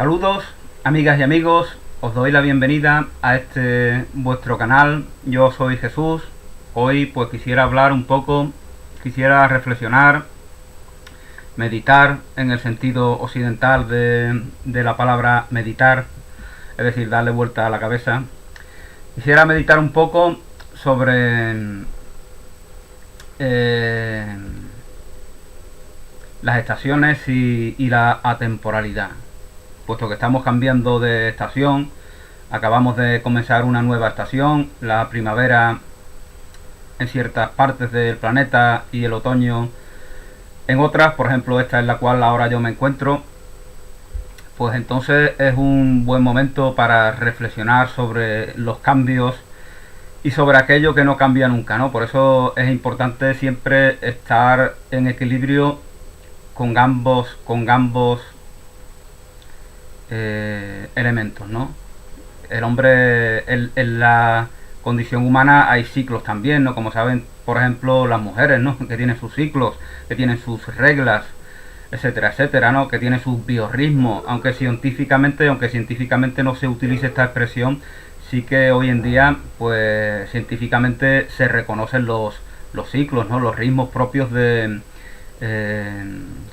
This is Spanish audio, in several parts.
Saludos, amigas y amigos, os doy la bienvenida a este vuestro canal. Yo soy Jesús. Hoy pues quisiera hablar un poco, quisiera reflexionar, meditar en el sentido occidental de la palabra meditar, es decir, darle vuelta a la cabeza. Quisiera meditar un poco sobre las estaciones y la atemporalidad, puesto que estamos cambiando de estación. Acabamos de comenzar una nueva estación, la primavera en ciertas partes del planeta y el otoño en otras. Por ejemplo, esta es la cual ahora yo me encuentro. Pues entonces es un buen momento para reflexionar sobre los cambios y sobre aquello que no cambia nunca, ¿no? Por eso es importante siempre estar en equilibrio con ambos elementos, ¿no? El hombre, en la condición humana hay ciclos también, ¿no? Como saben, por ejemplo, las mujeres, ¿no? Que tienen sus ciclos, que tienen sus reglas, etcétera, etcétera, ¿no? Que tienen sus biorritmos, aunque científicamente no se utilice esta expresión, sí que hoy en día, pues científicamente se reconocen los ciclos, ¿no? Los ritmos propios de,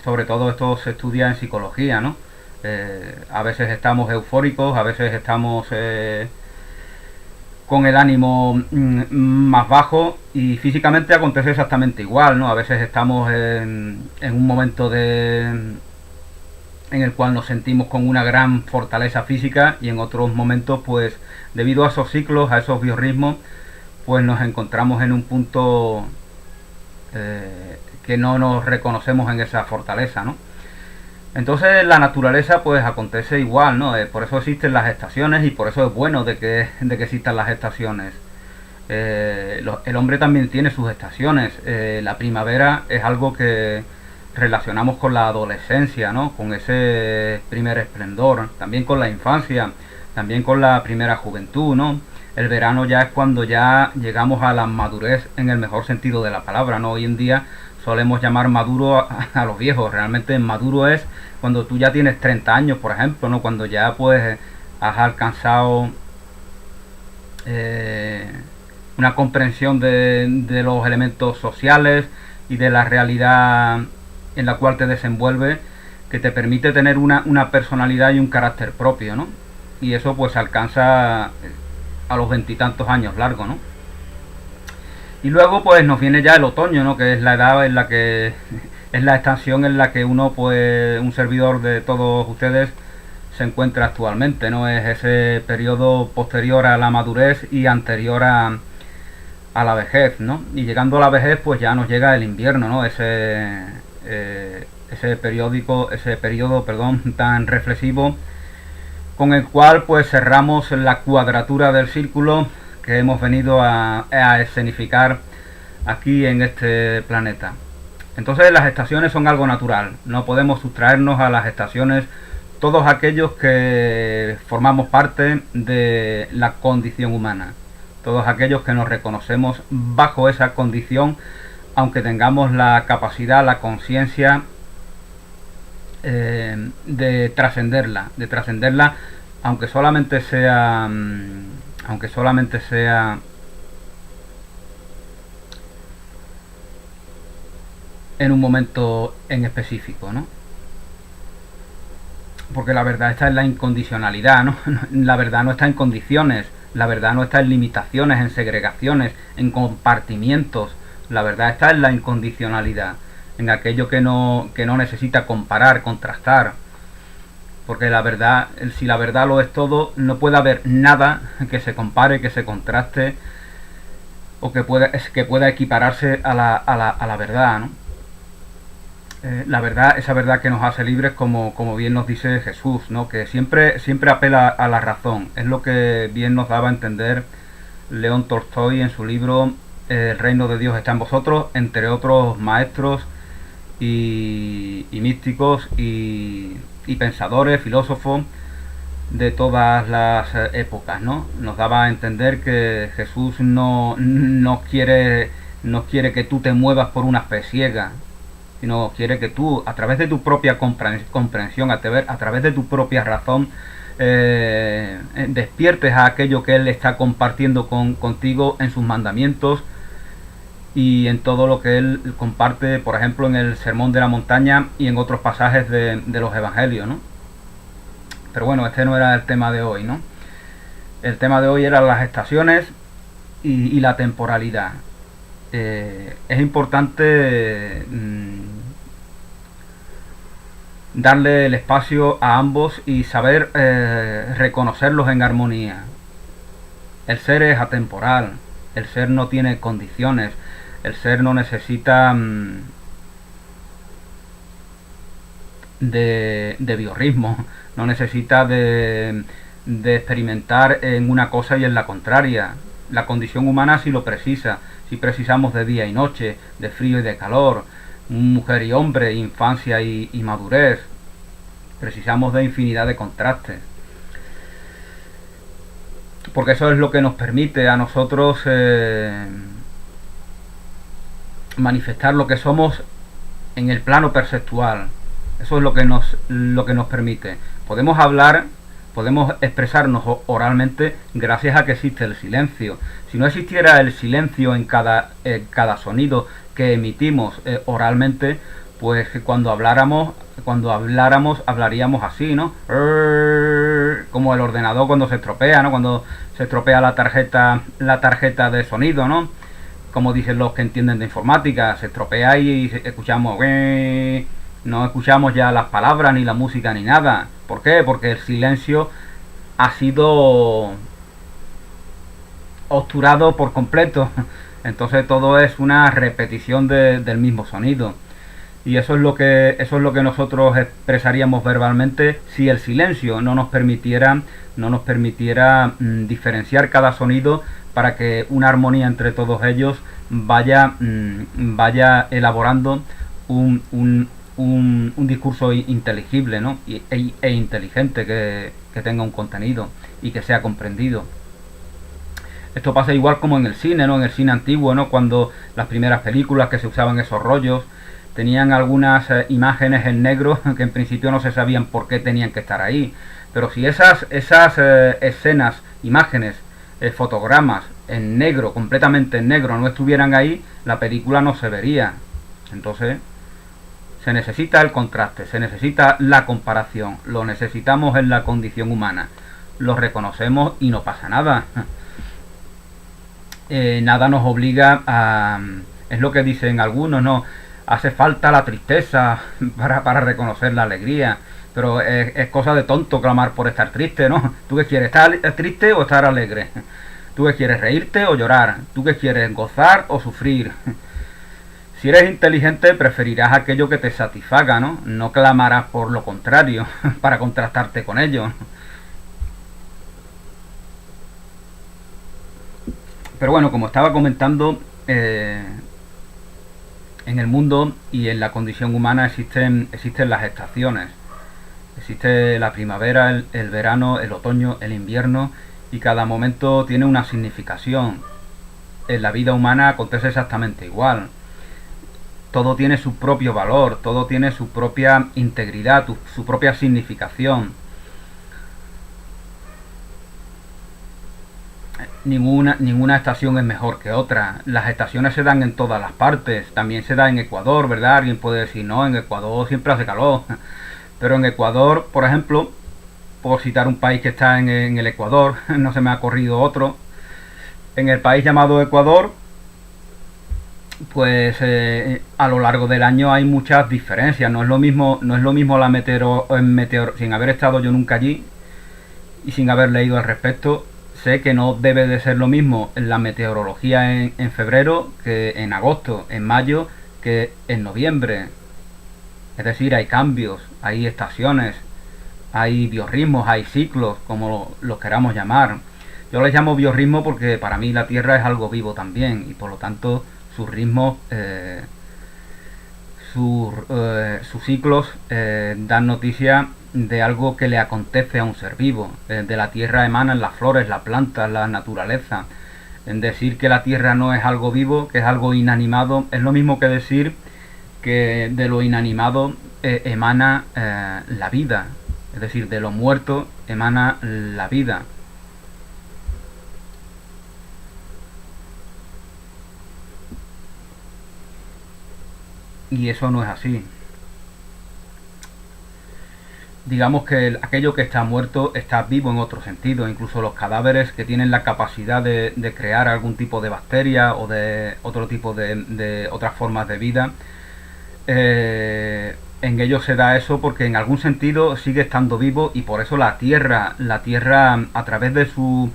sobre todo esto se estudia en psicología, ¿no? A veces estamos eufóricos, a veces estamos con el ánimo más bajo, y físicamente acontece exactamente igual, ¿no? A veces estamos en un momento en el cual nos sentimos con una gran fortaleza física, y en otros momentos, pues debido a esos ciclos, a esos biorritmos, pues nos encontramos en un punto que no nos reconocemos en esa fortaleza, ¿no? Entonces la naturaleza pues acontece igual, ¿no? Por eso existen las estaciones, y por eso es bueno de que existan las estaciones. El hombre también tiene sus estaciones. La primavera es algo que relacionamos con la adolescencia, ¿no? Con ese primer esplendor, también con la infancia, también con la primera juventud, ¿no? El verano ya es cuando ya llegamos a la madurez en el mejor sentido de la palabra, ¿no? Hoy en día solemos llamar maduro a los viejos. Realmente maduro es cuando tú ya tienes 30 años, por ejemplo, ¿no? Cuando ya pues has alcanzado una comprensión de los elementos sociales y de la realidad en la cual te desenvuelves, que te permite tener una personalidad y un carácter propio, ¿no? Y eso pues se alcanza a los 20 y tantos años largos, ¿no? Y luego pues nos viene ya el otoño, ¿no? Que es la edad en la que es la estación en la que uno, pues un servidor de todos ustedes, se encuentra actualmente, ¿no? Es ese periodo posterior a la madurez y anterior a la vejez, ¿no? Y llegando a la vejez pues ya nos llega el invierno, ¿no? Ese periodo tan reflexivo, con el cual pues cerramos la cuadratura del círculo que hemos venido a escenificar aquí en este planeta. Entonces las estaciones son algo natural, no podemos sustraernos a las estaciones, todos aquellos que formamos parte de la condición humana, todos aquellos que nos reconocemos bajo esa condición, aunque tengamos la capacidad, la conciencia de trascenderla, aunque solamente sea en un momento en específico, ¿no? Porque la verdad está en la incondicionalidad, ¿no? La verdad no está en condiciones, la verdad no está en limitaciones, en segregaciones, en compartimientos. La verdad está en la incondicionalidad, en aquello que no necesita comparar, contrastar. Porque la verdad, si la verdad lo es todo, no puede haber nada que se compare, que se contraste, o que pueda equipararse a la verdad, ¿no? La verdad, esa verdad que nos hace libres, como bien nos dice Jesús, ¿no? Que siempre apela a la razón. Es lo que bien nos daba a entender León Tolstoy en su libro El reino de Dios está en vosotros, entre otros maestros y místicos y pensadores, filósofos de todas las épocas, ¿no? Nos daba a entender que Jesús no quiere que tú te muevas por una fe ciega, sino quiere que tú, a través de tu propia comprensión, a través de tu propia razón, despiertes a aquello que Él está compartiendo contigo en sus mandamientos y en todo lo que Él comparte, por ejemplo, en el Sermón de la Montaña y en otros pasajes de los Evangelios, ¿no? Pero bueno, este no era el tema de hoy, ¿no? El tema de hoy eran las estaciones y la temporalidad. Es importante darle el espacio a ambos y saber reconocerlos en armonía. El ser es atemporal, el ser no tiene condiciones, el ser no necesita de biorritmo, no necesita de experimentar en una cosa y en la contraria. La condición humana sí lo precisa, si precisamos de día y noche, de frío y de calor, mujer y hombre, infancia y madurez. Precisamos de infinidad de contrastes. Porque eso es lo que nos permite a nosotros manifestar lo que somos en el plano perceptual. Eso es lo que nos permite. Podemos hablar, podemos expresarnos oralmente gracias a que existe el silencio. Si no existiera el silencio en cada sonido que emitimos oralmente, pues cuando habláramos hablaríamos así, ¿no? Como el ordenador cuando se estropea, ¿no? Cuando se estropea la tarjeta de sonido, ¿no? Como dicen los que entienden de informática, se estropea y escuchamos, no escuchamos ya las palabras ni la música ni nada. ¿Por qué? Porque el silencio ha sido obturado por completo. Entonces todo es una repetición del mismo sonido. Y eso es lo que nosotros expresaríamos verbalmente si el silencio no nos permitiera diferenciar cada sonido para que una armonía entre todos ellos vaya elaborando un discurso inteligible, ¿no? e inteligente que tenga un contenido y que sea comprendido. Esto pasa igual como en el cine, ¿no? En el cine antiguo, ¿no? Cuando las primeras películas que se usaban esos rollos tenían algunas imágenes en negro que en principio no se sabían por qué tenían que estar ahí. Pero si esas escenas, imágenes, fotogramas en negro, completamente en negro, no estuvieran ahí, la película no se vería. Entonces se necesita el contraste, se necesita la comparación, lo necesitamos en la condición humana, lo reconocemos y no pasa nada. Nada nos obliga a... Es lo que dicen algunos, ¿no? Hace falta la tristeza para reconocer la alegría, pero es cosa de tonto clamar por estar triste, ¿no? ¿Tú qué quieres, estar triste o estar alegre? ¿Tú qué quieres, reírte o llorar? ¿Tú qué quieres, gozar o sufrir? Si eres inteligente preferirás aquello que te satisfaga, ¿no? No clamarás por lo contrario para contrastarte con ello. Pero bueno, como estaba comentando, en el mundo y en la condición humana existen las estaciones. Existe la primavera, el verano, el otoño, el invierno, y cada momento tiene una significación. En la vida humana acontece exactamente igual. Todo tiene su propio valor, todo tiene su propia integridad, su propia significación. Ninguna estación es mejor que otra. Las estaciones se dan en todas las partes. También se da en Ecuador, ¿verdad? Alguien puede decir, no, en Ecuador siempre hace calor. Pero en Ecuador, por ejemplo, por citar un país que está en el Ecuador, no se me ha corrido otro. En el país llamado Ecuador, pues a lo largo del año hay muchas diferencias. No es lo mismo la sin haber estado yo nunca allí y sin haber leído al respecto. Sé que no debe de ser lo mismo la meteorología en febrero que en agosto, en mayo que en noviembre. Es decir, hay cambios, hay estaciones, hay biorritmos, hay ciclos, como los queramos llamar. Yo les llamo biorritmo porque para mí la Tierra es algo vivo también y por lo tanto sus ritmos, sus ciclos dan noticia de algo que le acontece a un ser vivo. De la tierra emanan las flores, las plantas, la naturaleza. En decir que la tierra no es algo vivo, que es algo inanimado, es lo mismo que decir que de lo inanimado emana la vida, es decir, de lo muerto emana la vida. Y eso no es así. Digamos que aquello que está muerto está vivo en otro sentido. Incluso los cadáveres que tienen la capacidad de crear algún tipo de bacteria o de otro tipo de otras formas de vida, en ellos se da eso porque en algún sentido sigue estando vivo, y por eso la tierra a través de su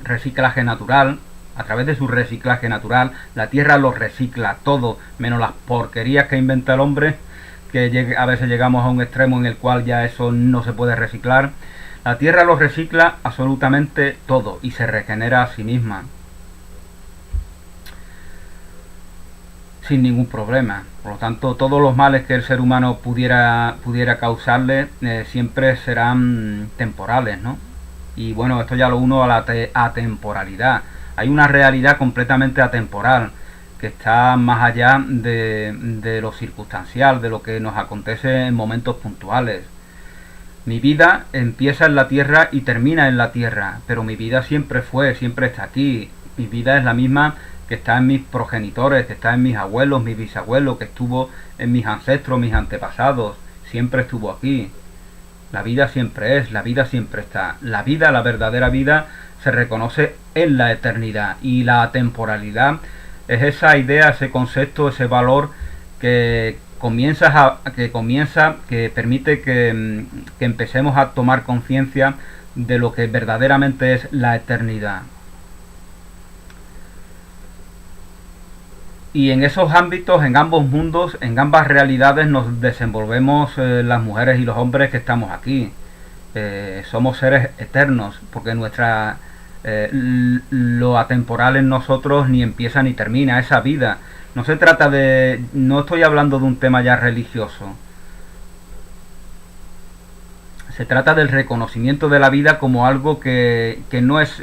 reciclaje natural, a través de su reciclaje natural, la tierra lo recicla todo, menos las porquerías que inventa el hombre, que a veces llegamos a un extremo en el cual ya eso no se puede reciclar. La tierra lo recicla absolutamente todo y se regenera a sí misma sin ningún problema. Por lo tanto, todos los males que el ser humano pudiera causarle siempre serán temporales, ¿no? Y bueno, esto ya lo uno a la atemporalidad. Hay una realidad completamente atemporal que está más allá de lo circunstancial, de lo que nos acontece en momentos puntuales. Mi vida empieza en la tierra y termina en la tierra, pero mi vida siempre está aquí. Mi vida es la misma que está en mis progenitores, que está en mis abuelos, mis bisabuelos, que estuvo en mis ancestros, mis antepasados. Siempre estuvo aquí. La vida siempre es, la vida siempre está. La vida, la verdadera vida, se reconoce en la eternidad, y la temporalidad es esa idea, ese concepto, ese valor que permite que empecemos a tomar conciencia de lo que verdaderamente es la eternidad. Y en esos ámbitos, en ambos mundos, en ambas realidades nos desenvolvemos las mujeres y los hombres que estamos aquí. Somos seres eternos, porque lo atemporal en nosotros ni empieza ni termina, esa vida. No estoy hablando de un tema ya religioso. Se trata del reconocimiento de la vida como algo que no es...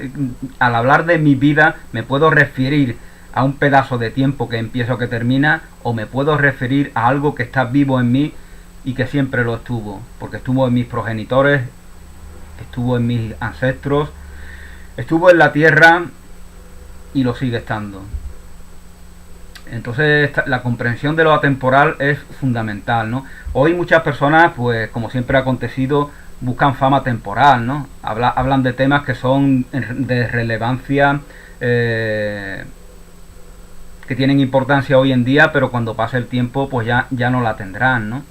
Al hablar de mi vida me puedo referir a un pedazo de tiempo que empieza o que termina, o me puedo referir a algo que está vivo en mí y que siempre lo estuvo, porque estuvo en mis progenitores, estuvo en mis ancestros, estuvo en la tierra y lo sigue estando. Entonces la comprensión de lo atemporal es fundamental, ¿no? Hoy muchas personas, pues como siempre ha acontecido, buscan fama temporal, ¿no? Hablan de temas que son de relevancia, que tienen importancia hoy en día, pero cuando pase el tiempo pues ya no la tendrán, ¿no?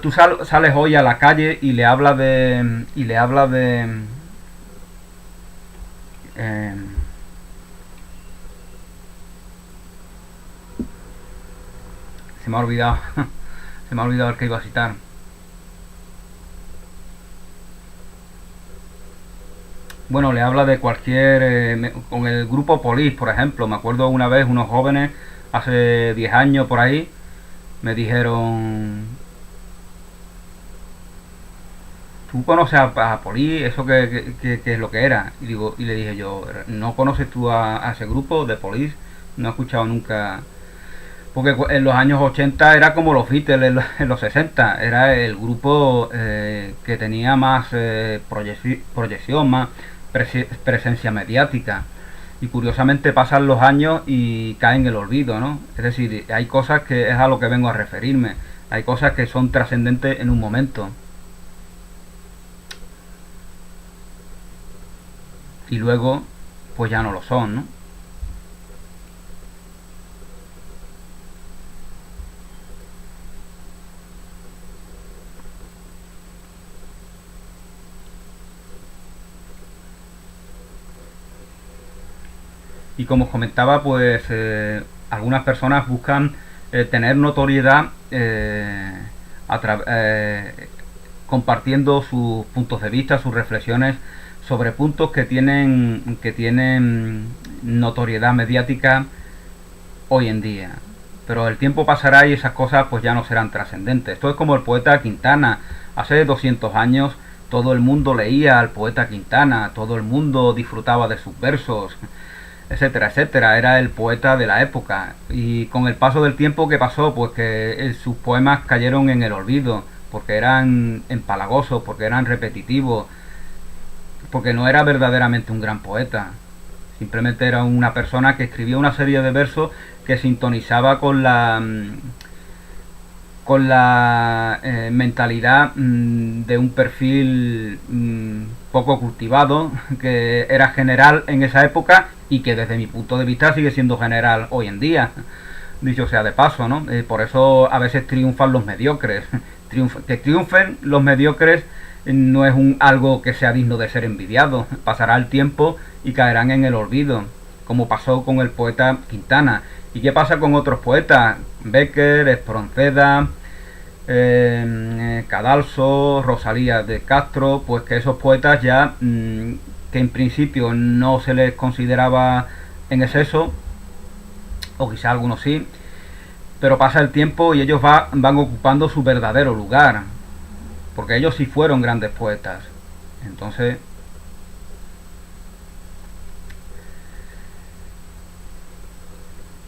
Tú sales hoy a la calle y le hablas de... se me ha olvidado se me ha olvidado el que iba a citar. Bueno, le habla de cualquier... con el grupo Polis, por ejemplo. Me acuerdo una vez unos jóvenes, hace 10 años por ahí, me dijeron: ¿tú conoces a Polis? ¿Eso qué es lo que era? Y le dije yo: ¿no conoces tú a ese grupo de Polis? No he escuchado nunca... Porque en los años 80 era como los Beatles en los 60. Era el grupo que tenía más proyección, más presencia mediática, y curiosamente pasan los años y caen en el olvido, ¿no? Es decir, hay cosas que es a lo que vengo a referirme, hay cosas que son trascendentes en un momento y luego pues ya no lo son, ¿no? Y como os comentaba, pues algunas personas buscan tener notoriedad compartiendo sus puntos de vista, sus reflexiones sobre puntos que tienen notoriedad mediática hoy en día. Pero el tiempo pasará y esas cosas pues ya no serán trascendentes. Esto es como el poeta Quintana. Hace 200 años todo el mundo leía al poeta Quintana, todo el mundo disfrutaba de sus versos. etcétera, etcétera. Era el poeta de la época. Y con el paso del tiempo, ¿qué pasó? Pues que sus poemas cayeron en el olvido, porque eran empalagosos, porque eran repetitivos, porque no era verdaderamente un gran poeta. Simplemente era una persona que escribía una serie de versos que sintonizaba con la mentalidad de un perfil poco cultivado, que era general en esa época y que desde mi punto de vista sigue siendo general hoy en día, dicho sea de paso, ¿no? Por eso a veces triunfan los mediocres. Que triunfen los mediocres no es algo que sea digno de ser envidiado. Pasará el tiempo y caerán en el olvido, como pasó con el poeta Quintana. ¿Y qué pasa con otros poetas? Bécquer, Espronceda, Cadalso, Rosalía de Castro, pues que esos poetas ya, que en principio no se les consideraba en exceso, o quizá algunos sí, pero pasa el tiempo y ellos van ocupando su verdadero lugar, porque ellos sí fueron grandes poetas. Entonces,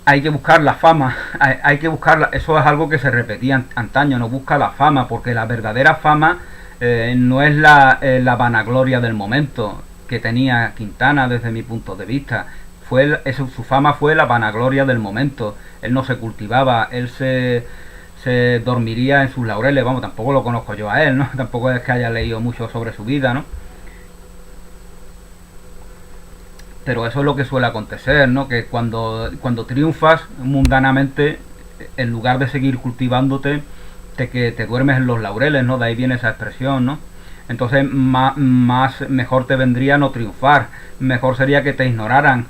hay que buscar la fama, hay que buscarla. Eso es algo que se repetía antaño, no busca la fama, porque la verdadera fama no es la vanagloria del momento que tenía Quintana desde mi punto de vista. Su fama fue la vanagloria del momento. Él no se cultivaba, él se dormiría en sus laureles. Vamos, tampoco lo conozco yo a él, ¿no? Tampoco es que haya leído mucho sobre su vida, ¿no? Pero eso es lo que suele acontecer, ¿no? Que cuando triunfas mundanamente, en lugar de seguir cultivándote, que te duermes en los laureles, ¿no? De ahí viene esa expresión, ¿no? Entonces mejor te vendría no triunfar, mejor sería que te ignoraran,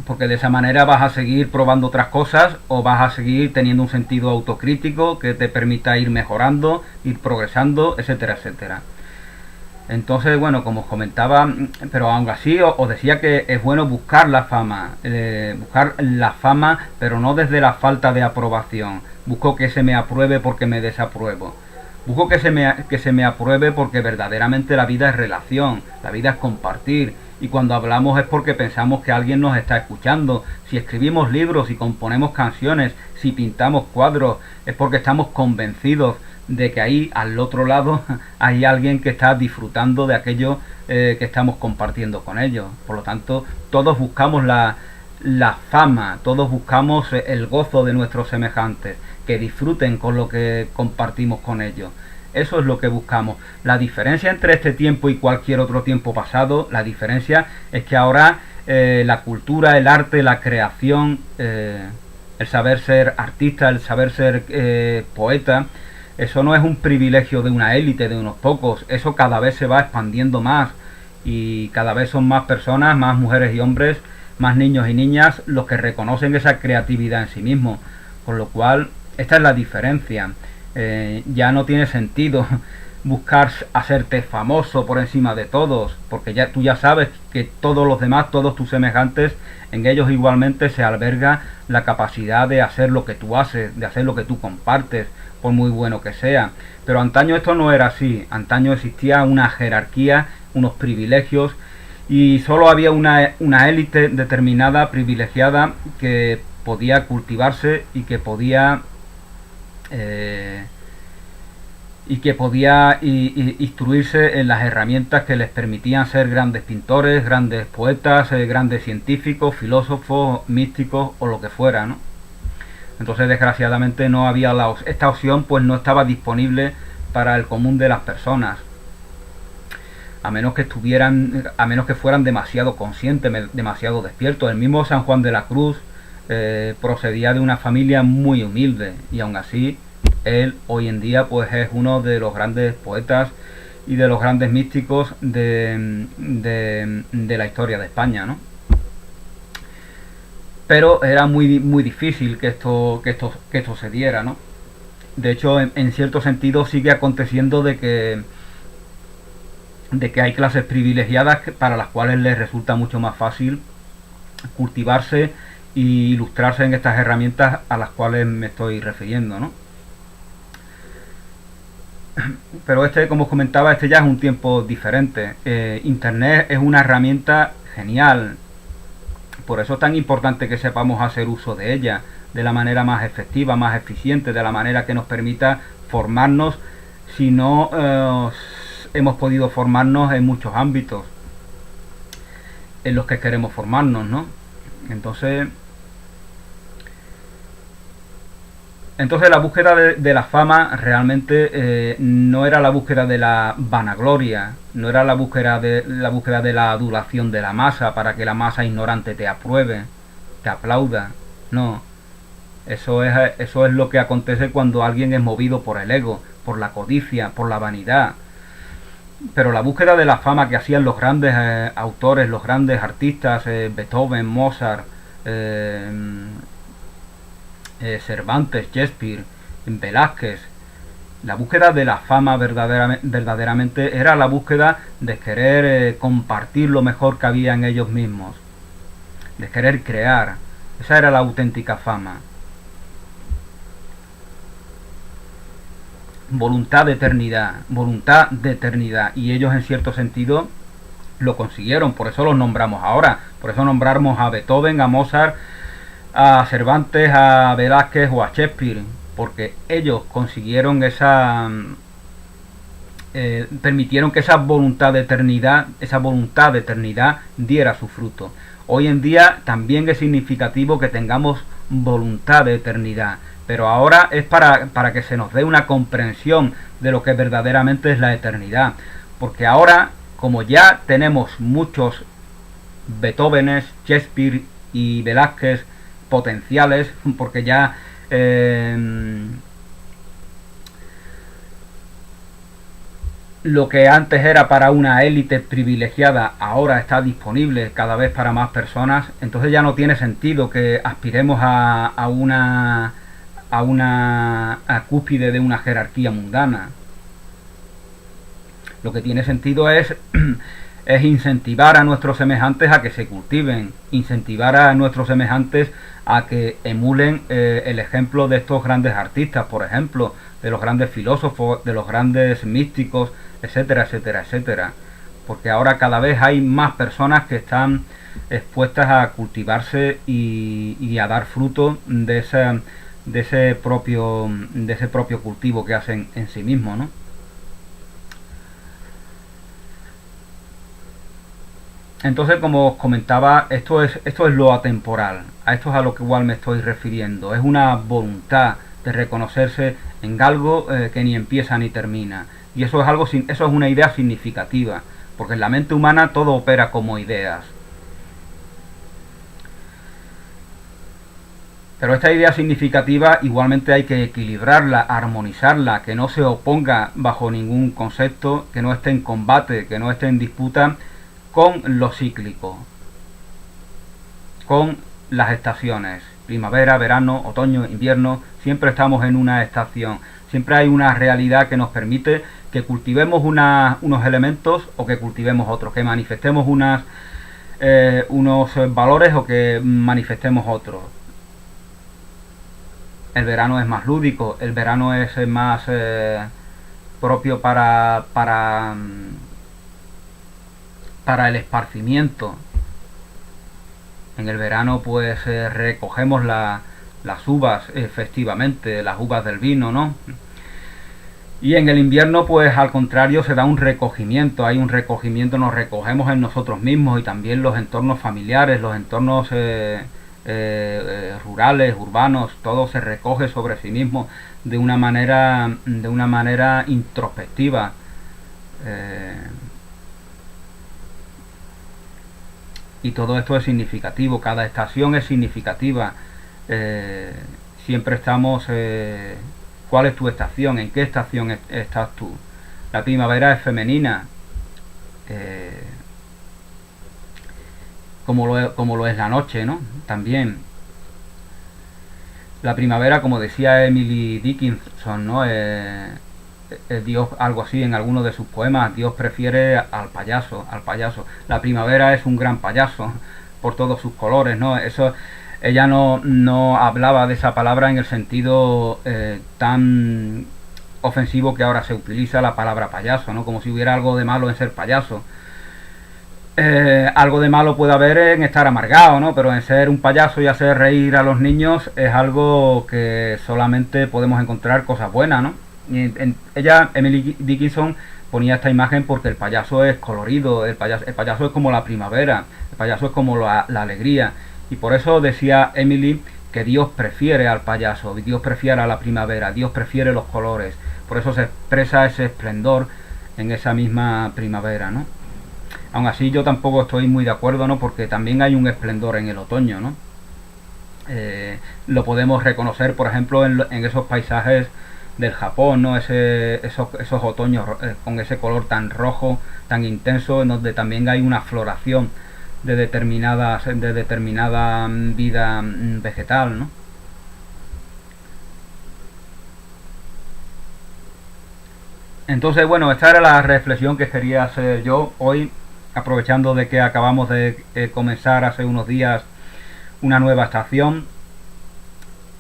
porque de esa manera vas a seguir probando otras cosas o vas a seguir teniendo un sentido autocrítico que te permita ir mejorando, ir progresando, etcétera, etcétera. Entonces, bueno, como os comentaba, pero aún así os decía que es bueno buscar buscar la fama, pero no desde la falta de aprobación. Busco que se me apruebe porque me desapruebo. Busco que se me apruebe porque verdaderamente la vida es relación, la vida es compartir. Y cuando hablamos es porque pensamos que alguien nos está escuchando. Si escribimos libros, si componemos canciones, si pintamos cuadros, es porque estamos convencidos de que ahí al otro lado hay alguien que está disfrutando de aquello que estamos compartiendo con ellos. Por lo tanto, todos buscamos la fama, todos buscamos el gozo de nuestros semejantes, que disfruten con lo que compartimos con ellos. Eso es lo que buscamos. La diferencia entre este tiempo y cualquier otro tiempo pasado, la diferencia es que ahora la cultura, el arte, la creación, el saber ser artista, el saber ser poeta, eso no es un privilegio de una élite, de unos pocos. Eso cada vez se va expandiendo más y cada vez son más personas, más mujeres y hombres, más niños y niñas los que reconocen esa creatividad en sí mismos. Con lo cual, esta es la diferencia. Ya no tiene sentido buscar hacerte famoso por encima de todos, porque tú ya sabes que todos los demás, todos tus semejantes, en ellos igualmente se alberga la capacidad de hacer lo que tú haces, de hacer lo que tú compartes, por muy bueno que sea. Pero antaño esto no era así. Antaño existía una jerarquía, unos privilegios, y solo había una élite determinada, privilegiada, que podía cultivarse y que podía instruirse en las herramientas que les permitían ser grandes pintores, grandes poetas, grandes científicos, filósofos, místicos o lo que fuera, ¿no? Entonces, desgraciadamente, no había esta opción, pues no estaba disponible para el común de las personas, a menos que fueran demasiado conscientes, demasiado despiertos. El mismo San Juan de la Cruz procedía de una familia muy humilde, y aún así él hoy en día pues es uno de los grandes poetas y de los grandes místicos de la historia de España, ¿no? Pero era muy difícil que esto se diera, ¿no? De hecho, en cierto sentido sigue aconteciendo de que hay clases privilegiadas para las cuales les resulta mucho más fácil cultivarse y ilustrarse en estas herramientas a las cuales me estoy refiriendo, ¿no? Pero como os comentaba, ya es un tiempo diferente. Internet es una herramienta genial, Por eso es tan importante que sepamos hacer uso de ella de la manera más efectiva, más eficiente, de la manera que nos permita formarnos si no hemos podido formarnos en muchos ámbitos en los que queremos formarnos, ¿no? Entonces la búsqueda de la fama realmente no era la búsqueda de la vanagloria, no era la búsqueda de la adulación de la masa para que la masa ignorante te apruebe, te aplauda. No, eso es lo que acontece cuando alguien es movido por el ego, por la codicia, por la vanidad. Pero la búsqueda de la fama que hacían los grandes autores, los grandes artistas, Beethoven, Mozart, Cervantes, Shakespeare, Velázquez, la búsqueda de la fama verdaderamente era la búsqueda de querer compartir lo mejor que había en ellos mismos, de querer crear. Esa era la auténtica fama. Voluntad de eternidad, y ellos en cierto sentido lo consiguieron, por eso los nombramos ahora, por eso nombramos a Beethoven, a Mozart, a Cervantes, a Velázquez o a Shakespeare, porque ellos consiguieron permitieron que esa voluntad de eternidad diera su fruto. Hoy en día también es significativo que tengamos voluntad de eternidad, pero ahora es para que se nos dé una comprensión de lo que verdaderamente es la eternidad, porque ahora, como ya tenemos muchos Beethovenes, Shakespeare y Velázquez potenciales, porque ya lo que antes era para una élite privilegiada ahora está disponible cada vez para más personas. Entonces ya no tiene sentido que aspiremos a una cúspide de una jerarquía mundana. Lo que tiene sentido es incentivar a nuestros semejantes a que se cultiven, incentivar a nuestros semejantes a que emulen el ejemplo de estos grandes artistas, por ejemplo, de los grandes filósofos, de los grandes místicos, etcétera, etcétera, etcétera. Porque ahora cada vez hay más personas que están expuestas a cultivarse y a dar fruto de ese propio cultivo que hacen en sí mismos, ¿no? Entonces, como os comentaba, esto es lo atemporal, a esto es a lo que igual me estoy refiriendo. Es una voluntad de reconocerse en algo que ni empieza ni termina. Y eso es una idea significativa, porque en la mente humana todo opera como ideas. Pero esta idea significativa igualmente hay que equilibrarla, armonizarla, que no se oponga bajo ningún concepto, que no esté en combate, que no esté en disputa con lo cíclico, con las estaciones, primavera, verano, otoño, invierno. Siempre estamos en una estación, siempre hay una realidad que nos permite que cultivemos unos elementos o que cultivemos otros, que manifestemos unos valores o que manifestemos otros. El verano es más lúdico, el verano es más propio para el esparcimiento. En el verano pues recogemos las uvas festivamente, las uvas del vino, ¿no? Y en el invierno pues al contrario se da un recogimiento, nos recogemos en nosotros mismos y también los entornos familiares, los entornos rurales, urbanos, todo se recoge sobre sí mismo de una manera introspectiva. Y todo esto es significativo, cada estación es significativa. Siempre estamos... ¿Cuál es tu estación? ¿En qué estación estás tú? La primavera es femenina, como lo es la noche, ¿no? También. La primavera, como decía Emily Dickinson, ¿no? Dios, algo así en alguno de sus poemas, Dios prefiere al payaso. La primavera es un gran payaso por todos sus colores, ¿no? Eso, ella no hablaba de esa palabra en el sentido tan ofensivo que ahora se utiliza la palabra payaso, ¿no? Como si hubiera algo de malo en ser payaso. Algo de malo puede haber en estar amargado, ¿no? Pero en ser un payaso y hacer reír a los niños es algo que solamente podemos encontrar cosas buenas, ¿no? Emily Dickinson, ponía esta imagen porque el payaso es colorido, el payaso es como la primavera, el payaso es como la alegría. Y por eso decía Emily que Dios prefiere al payaso, Dios prefiere a la primavera, Dios prefiere los colores. Por eso se expresa ese esplendor en esa misma primavera, ¿no? Aún así yo tampoco estoy muy de acuerdo, ¿no? Porque también hay un esplendor en el otoño, ¿no? Lo podemos reconocer, por ejemplo, en esos paisajes del Japón, ¿no? Esos otoños con ese color tan rojo, tan intenso, en donde también hay una floración de determinada vida vegetal, ¿no? Entonces, bueno, esta era la reflexión que quería hacer yo hoy, aprovechando de que acabamos de comenzar hace unos días una nueva estación.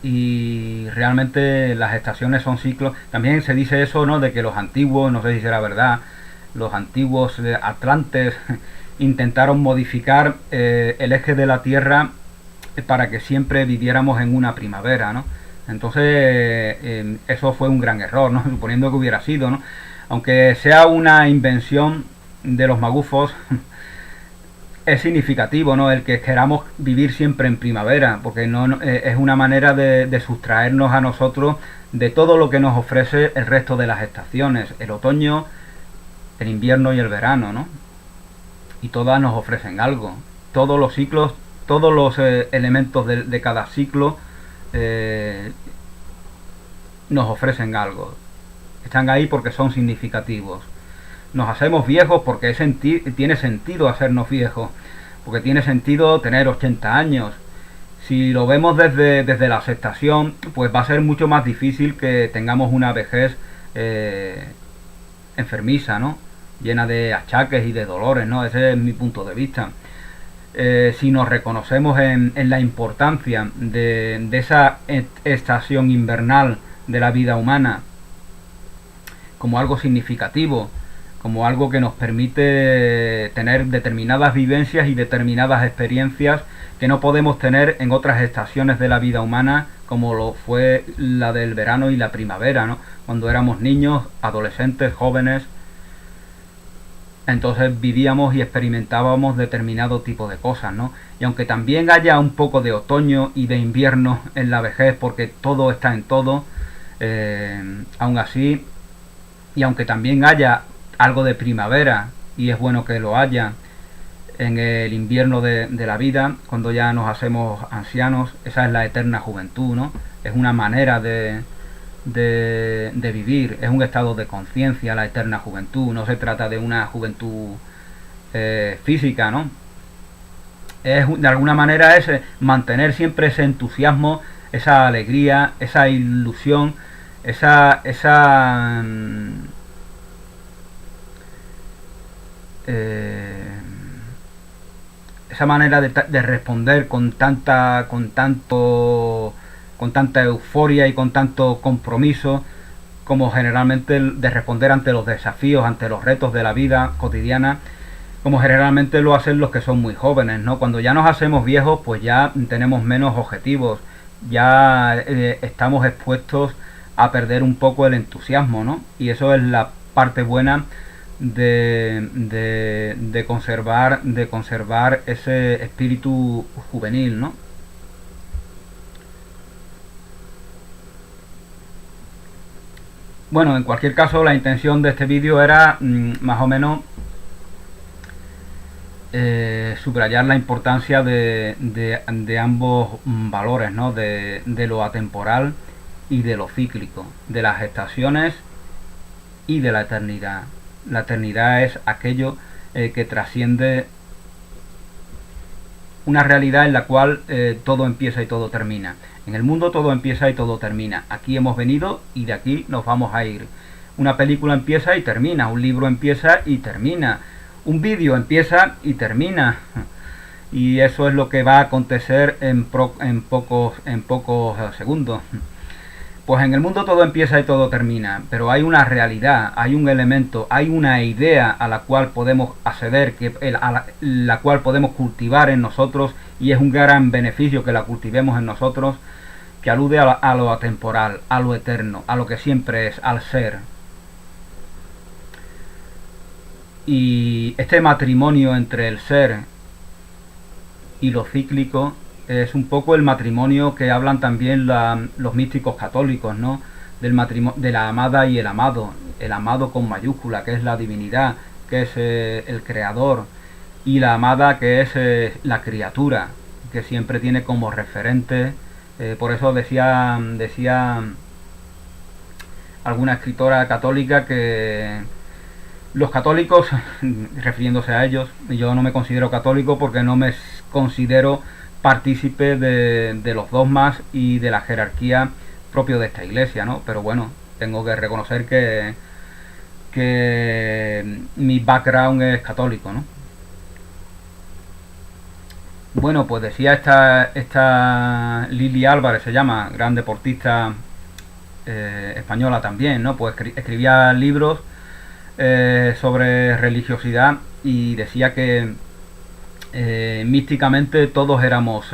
Y realmente las estaciones son ciclos. También se dice eso, ¿no? De que los antiguos, no sé si será verdad, los antiguos atlantes intentaron modificar el eje de la Tierra para que siempre viviéramos en una primavera, ¿no? Entonces eso fue un gran error, ¿no? Suponiendo que hubiera sido, ¿no? Aunque sea una invención de los magufos, es significativo, ¿no? El que queramos vivir siempre en primavera, porque es una manera de sustraernos a nosotros de todo lo que nos ofrece el resto de las estaciones, el otoño, el invierno y el verano, ¿no? Y todas nos ofrecen algo. Todos los ciclos, todos los elementos de cada ciclo nos ofrecen algo. Están ahí porque son significativos. Nos hacemos viejos porque tiene sentido hacernos viejos, porque tiene sentido tener 80 años. Si lo vemos desde la aceptación, pues va a ser mucho más difícil que tengamos una vejez enfermiza, ¿no? Llena de achaques y de dolores, ¿no? Ese es mi punto de vista. Si nos reconocemos en la importancia de esa estación invernal de la vida humana como algo significativo, como algo que nos permite tener determinadas vivencias y determinadas experiencias que no podemos tener en otras estaciones de la vida humana, como lo fue la del verano y la primavera, ¿no? Cuando éramos niños, adolescentes, jóvenes, entonces vivíamos y experimentábamos determinado tipo de cosas, ¿no? Y aunque también haya un poco de otoño y de invierno en la vejez, porque todo está en todo, aún así, y aunque también haya algo de primavera, y es bueno que lo haya en el invierno de la vida, cuando ya nos hacemos ancianos, esa es la eterna juventud, ¿no? Es una manera de vivir, es un estado de conciencia la eterna juventud, no se trata de una juventud física, ¿no? De alguna manera es mantener siempre ese entusiasmo, esa alegría, esa ilusión, esa manera de responder con tanta euforia y con tanto compromiso, como generalmente de responder ante los desafíos, ante los retos de la vida cotidiana, como generalmente lo hacen los que son muy jóvenes, ¿no? Cuando ya nos hacemos viejos, pues ya tenemos menos objetivos, ya estamos expuestos a perder un poco el entusiasmo, ¿no? Y eso es la parte buena de conservar ese espíritu juvenil, ¿no? Bueno, en cualquier caso, la intención de este vídeo era más o menos subrayar la importancia de ambos valores, ¿no? De lo atemporal y de lo cíclico, de las estaciones y de la eternidad. La eternidad es aquello que trasciende una realidad en la cual todo empieza y todo termina. En el mundo todo empieza y todo termina. Aquí hemos venido y de aquí nos vamos a ir. Una película empieza y termina, un libro empieza y termina, un vídeo empieza y termina. Y eso es lo que va a acontecer en pocos segundos. Pues en el mundo todo empieza y todo termina, pero hay una realidad, hay un elemento, hay una idea a la cual podemos acceder, la cual podemos cultivar en nosotros, y es un gran beneficio que la cultivemos en nosotros, que alude a lo atemporal, a lo eterno, a lo que siempre es, al ser. Y este matrimonio entre el ser y lo cíclico es un poco el matrimonio que hablan también los místicos católicos, ¿no? De la amada y el amado con mayúscula, que es la divinidad, que es el creador, y la amada, que es la criatura, que siempre tiene como referente. Por eso decía alguna escritora católica que los católicos, refiriéndose a ellos, yo no me considero católico porque no me considero partícipe de los dogmas y de la jerarquía propio de esta iglesia, ¿no? Pero bueno, tengo que reconocer que mi background es católico, ¿no? Bueno, pues decía esta Lili Álvarez, se llama, gran deportista española también, ¿no? Pues escribía libros sobre religiosidad, y decía que místicamente todos éramos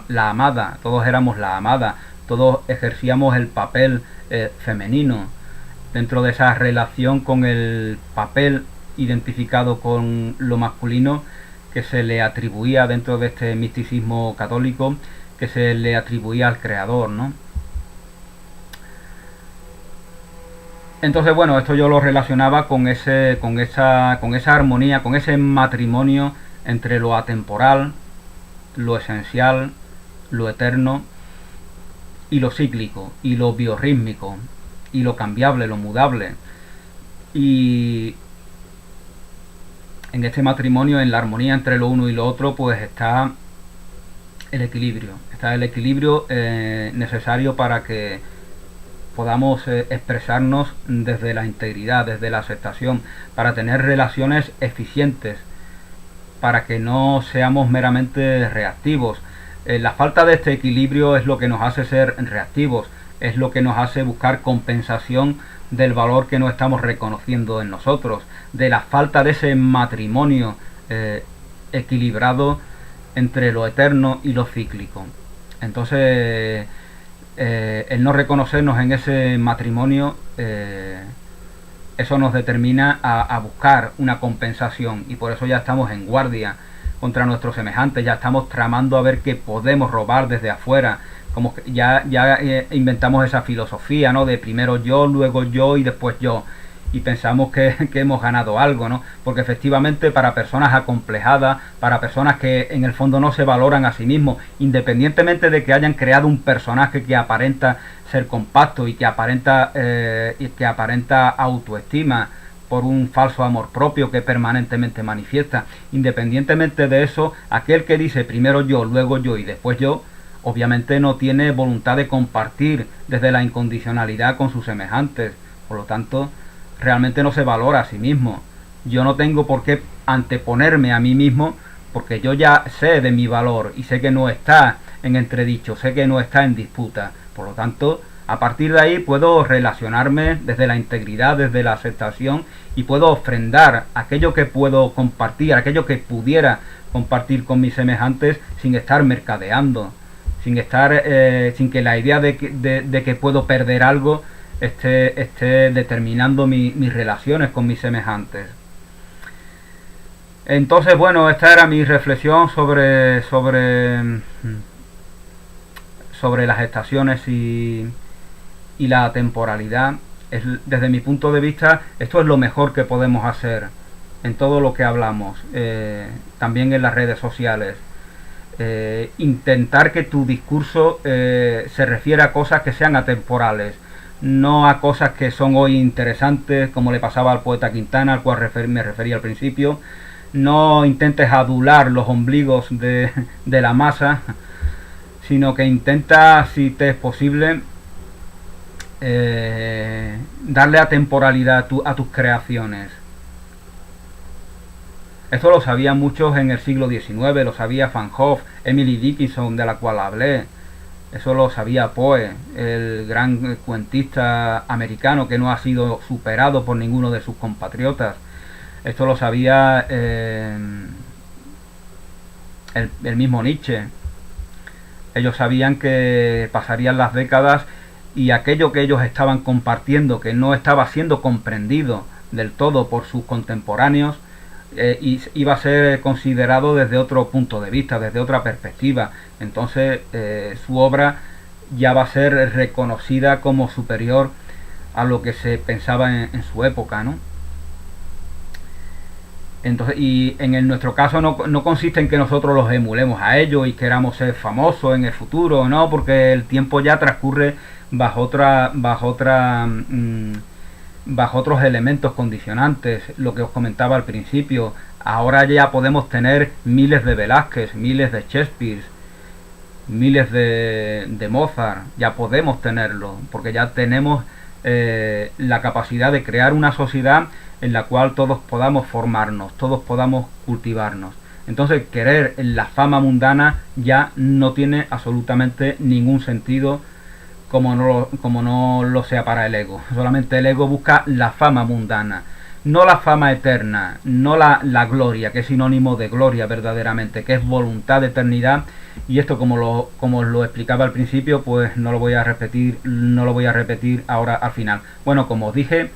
la amada, todos éramos la amada, todos ejercíamos el papel femenino dentro de esa relación con el papel identificado con lo masculino que se le atribuía dentro de este misticismo católico, que se le atribuía al creador, ¿no? Entonces, bueno, esto yo lo relacionaba con esa armonía, con ese matrimonio entre lo atemporal, lo esencial, lo eterno, y lo cíclico, y lo biorrítmico, y lo cambiable, lo mudable. Y en este matrimonio, en la armonía entre lo uno y lo otro, pues está el equilibrio. Está el equilibrio necesario para que podamos expresarnos desde la integridad, desde la aceptación, para tener relaciones eficientes, para que no seamos meramente reactivos. La falta de este equilibrio es lo que nos hace ser reactivos, es lo que nos hace buscar compensación del valor que no estamos reconociendo en nosotros, de la falta de ese matrimonio equilibrado entre lo eterno y lo cíclico. Entonces, el no reconocernos en ese matrimonio, eso nos determina a buscar una compensación, y por eso ya estamos en guardia contra nuestros semejantes, ya estamos tramando a ver qué podemos robar desde afuera, como que ya inventamos esa filosofía, ¿no? De primero yo, luego yo y después yo, y pensamos que hemos ganado algo, ¿no? Porque efectivamente, para personas acomplejadas, para personas que en el fondo no se valoran a sí mismos, independientemente de que hayan creado un personaje que aparenta ser compacto y que aparenta autoestima por un falso amor propio que permanentemente manifiesta, independientemente de eso, aquel que dice primero yo, luego yo y después yo, obviamente no tiene voluntad de compartir desde la incondicionalidad con sus semejantes. Por lo tanto, realmente no se valora a sí mismo. Yo no tengo por qué anteponerme a mí mismo, porque yo ya sé de mi valor y sé que no está en entredicho, sé que no está en disputa. Por lo tanto, a partir de ahí puedo relacionarme desde la integridad, desde la aceptación, y puedo ofrendar aquello que puedo compartir, aquello que pudiera compartir con mis semejantes, sin estar mercadeando, sin que la idea de que puedo perder algo esté determinando mis relaciones con mis semejantes. Entonces, bueno, esta era mi reflexión sobre las estaciones y la temporalidad. Desde mi punto de vista, esto es lo mejor que podemos hacer en todo lo que hablamos, también en las redes sociales. Intentar que tu discurso se refiera a cosas que sean atemporales, no a cosas que son hoy interesantes, como le pasaba al poeta Quintana, al cual me refería al principio. No intentes adular los ombligos de la masa, sino que intenta, si te es posible, darle atemporalidad a tus creaciones. Esto lo sabían muchos en el siglo XIX, lo sabía Van Gogh, Emily Dickinson, de la cual hablé. Eso lo sabía Poe, el gran cuentista americano que no ha sido superado por ninguno de sus compatriotas. Esto lo sabía el mismo Nietzsche. Ellos sabían que pasarían las décadas y aquello que ellos estaban compartiendo, que no estaba siendo comprendido del todo por sus contemporáneos, iba a ser considerado desde otro punto de vista, desde otra perspectiva. Entonces su obra ya va a ser reconocida como superior a lo que se pensaba en su época, ¿no? Entonces, y en nuestro caso no consiste en que nosotros los emulemos a ellos y queramos ser famosos en el futuro, no, porque el tiempo ya transcurre bajo otros elementos condicionantes, lo que os comentaba al principio. Ahora ya podemos tener miles de Velázquez, miles de Shakespeare, miles de Mozart, ya podemos tenerlo, porque ya tenemos la capacidad de crear una sociedad en la cual todos podamos formarnos, todos podamos cultivarnos. Entonces querer la fama mundana ya no tiene absolutamente ningún sentido, como no lo sea para el ego. Solamente el ego busca la fama mundana, no la fama eterna, no la gloria, que es sinónimo de gloria verdaderamente, que es voluntad de eternidad. Y esto, como os lo explicaba al principio, pues no lo voy a repetir ahora al final. Bueno, como os dije,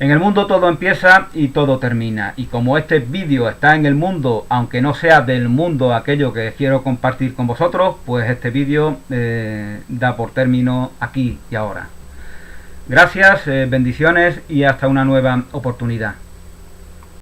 en el mundo todo empieza y todo termina, y como este vídeo está en el mundo, aunque no sea del mundo aquello que quiero compartir con vosotros, pues este vídeo da por término aquí y ahora. Gracias, bendiciones y hasta una nueva oportunidad.